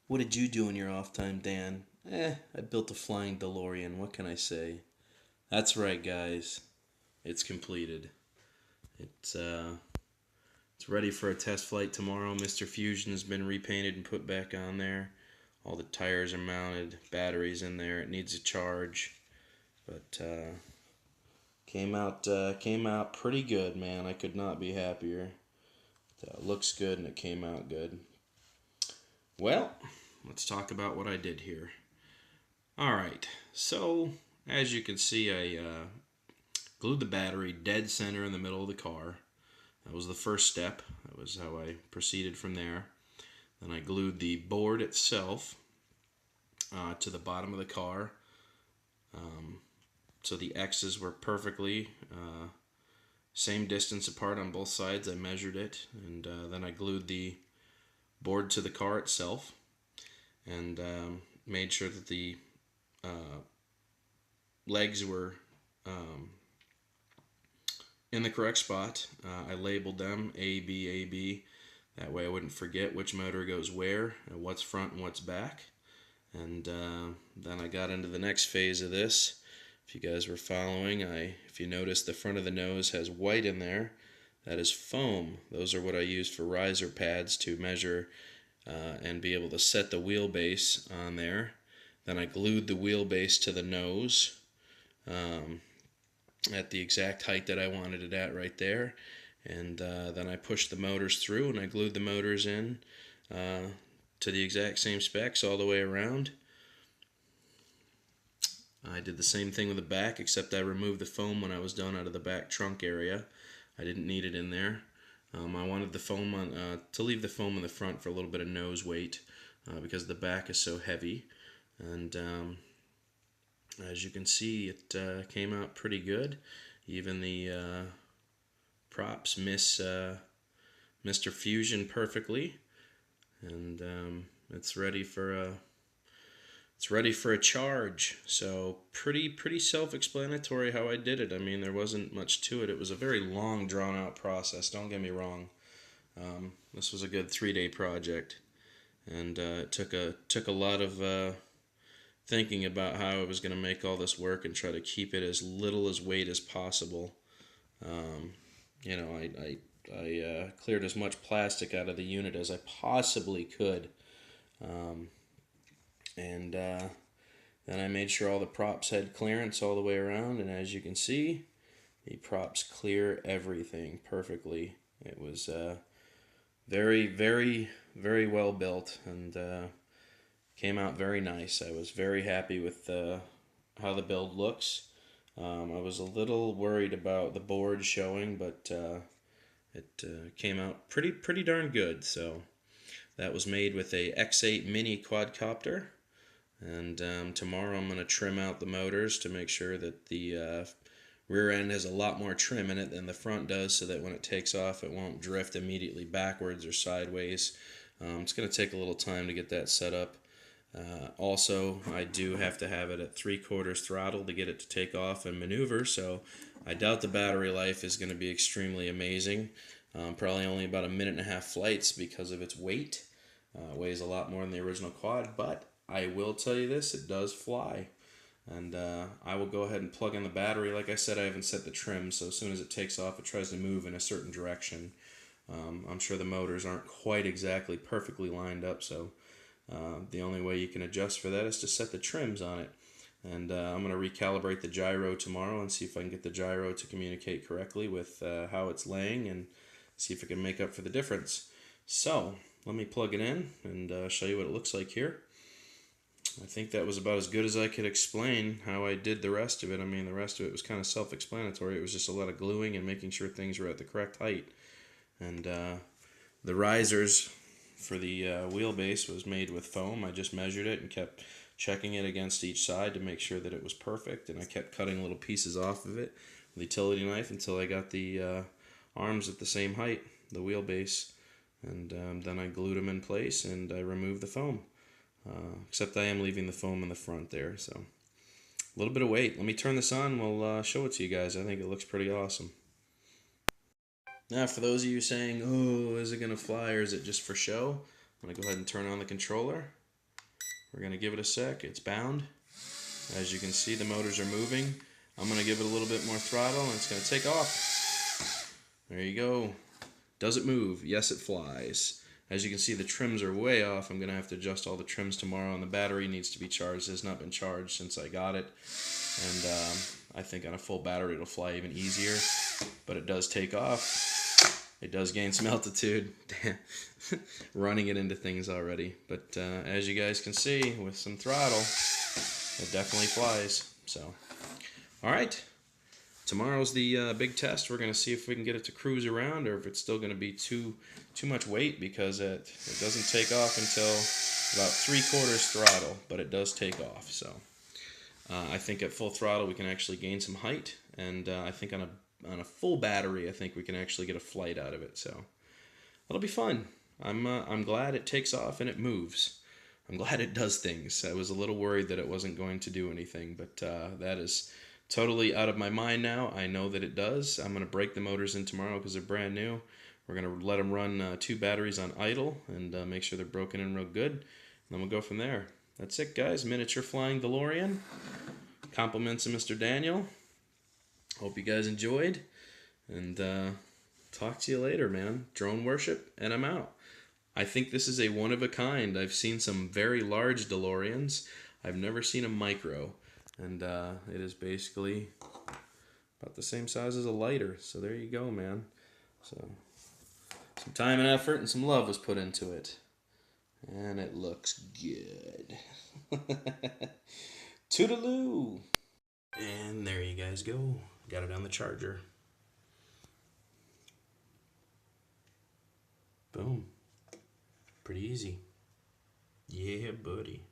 What did you do in your off time, Dan? I built a flying DeLorean. What can I say? That's right, guys. It's completed. It's uh, it's ready for a test flight tomorrow. Mr. Fusion has been repainted and put back on there. All the tires are mounted, batteries in there. It needs a charge, but came out pretty good, man. I could not be happier. It looks good and it came out good. Well, let's talk about what I did here. All right, so as you can see, I glued the battery dead center in the middle of the car. That was the first step. That was how I proceeded from there. Then I glued the board itself to the bottom of the car. So the X's were perfectly same distance apart on both sides. I measured it, and then I glued the board to the car itself, and made sure that the uh, legs were um, in the correct spot. I labeled them A, B, A, B. That way I wouldn't forget which motor goes where, and what's front and what's back. And then I got into the next phase of this. If you guys were following, if you notice, the front of the nose has white in there. That is foam. Those are what I use for riser pads to measure and be able to set the wheelbase on there. Then I glued the wheelbase to the nose um, at the exact height that I wanted it at right there. And then I pushed the motors through and I glued the motors in to the exact same specs all the way around. I did the same thing with the back, except I removed the foam when I was done out of the back trunk area. I didn't need it in there. I wanted the foam to leave the foam in the front for a little bit of nose weight because the back is so heavy. And as you can see, it came out pretty good. Even the props miss Mr. Fusion perfectly, and it's ready for a charge. So pretty self-explanatory how I did it. I mean, there wasn't much to it. It was a very long, drawn-out process. Don't get me wrong. This was a good 3-day project, and it took a lot of thinking about how I was going to make all this work and try to keep it as little as weight as possible. Um, I cleared as much plastic out of the unit as I possibly could, um, and then I made sure all the props had clearance all the way around. And as you can see, the props clear everything perfectly. It was very well built, and came out very nice. I was very happy with how the build looks. I was a little worried about the board showing, but it came out pretty darn good. So that was made with a X8 mini quadcopter, and tomorrow I'm going to trim out the motors to make sure that the rear end has a lot more trim in it than the front does, so that when it takes off it won't drift immediately backwards or sideways. It's going to take a little time to get that set up. Also, I do have to have it at 3/4 throttle to get it to take off and maneuver, so I doubt the battery life is going to be extremely amazing. Probably only about a minute and a half flights because of its weight. Weighs a lot more than the original quad, but I will tell you this, it does fly. And I will go ahead and plug in the battery. Like I said, I haven't set the trim, so as soon as it takes off, it tries to move in a certain direction. I'm sure the motors aren't quite exactly perfectly lined up, so the only way you can adjust for that is to set the trims on it. And I'm going to recalibrate the gyro tomorrow and see if I can get the gyro to communicate correctly with how it's laying, and see if it can make up for the difference. So let me plug it in and show you what it looks like here. I think that was about as good as I could explain how I did the rest of it. I mean, the rest of it was kind of self-explanatory. It was just a lot of gluing and making sure things were at the correct height. And the risers for the wheelbase was made with foam. I just measured it and kept checking it against each side to make sure that it was perfect, and I kept cutting little pieces off of it with a utility knife until I got the arms at the same height, the wheelbase, and then I glued them in place and I removed the foam. Except I am leaving the foam in the front there, so a little bit of weight. Let me turn this on, we'll show it to you guys. I think it looks pretty awesome. Now, for those of you saying, oh, is it going to fly or is it just for show? I'm going to go ahead and turn on the controller. We're going to give it a sec. It's bound. As you can see, the motors are moving. I'm going to give it a little bit more throttle and it's going to take off. There you go. Does it move? Yes, it flies. As you can see, the trims are way off. I'm going to have to adjust all the trims tomorrow, and the battery needs to be charged. It has not been charged since I got it. And I think on a full battery it'll fly even easier. But it does take off. It does gain some altitude. Running it into things already. But as you guys can see, with some throttle, it definitely flies. So, all right. Tomorrow's the big test. We're going to see if we can get it to cruise around, or if it's still going to be too much weight, because it doesn't take off until about 3/4 throttle, but it does take off. So I think at full throttle we can actually gain some height, and I think on a full battery I think we can actually get a flight out of it. So it'll be fun. I'm glad it takes off and it moves. I'm glad it does things. I was a little worried that it wasn't going to do anything, but that is totally out of my mind now. I know that it does. I'm going to break the motors in tomorrow because they're brand new. We're going to let them run 2 batteries on idle and make sure they're broken in real good. And then we'll go from there. That's it, guys. Miniature flying DeLorean. Compliments of Mr. Daniel. Hope you guys enjoyed. And talk to you later, man. Drone worship, and I'm out. I think this is a one of a kind. I've seen some very large DeLoreans. I've never seen a micro. And it is basically about the same size as a lighter. So there you go, man. So some time and effort and some love was put into it. And it looks good. Toodaloo! And there you guys go. Got it on the charger. Boom. Pretty easy. Yeah, buddy.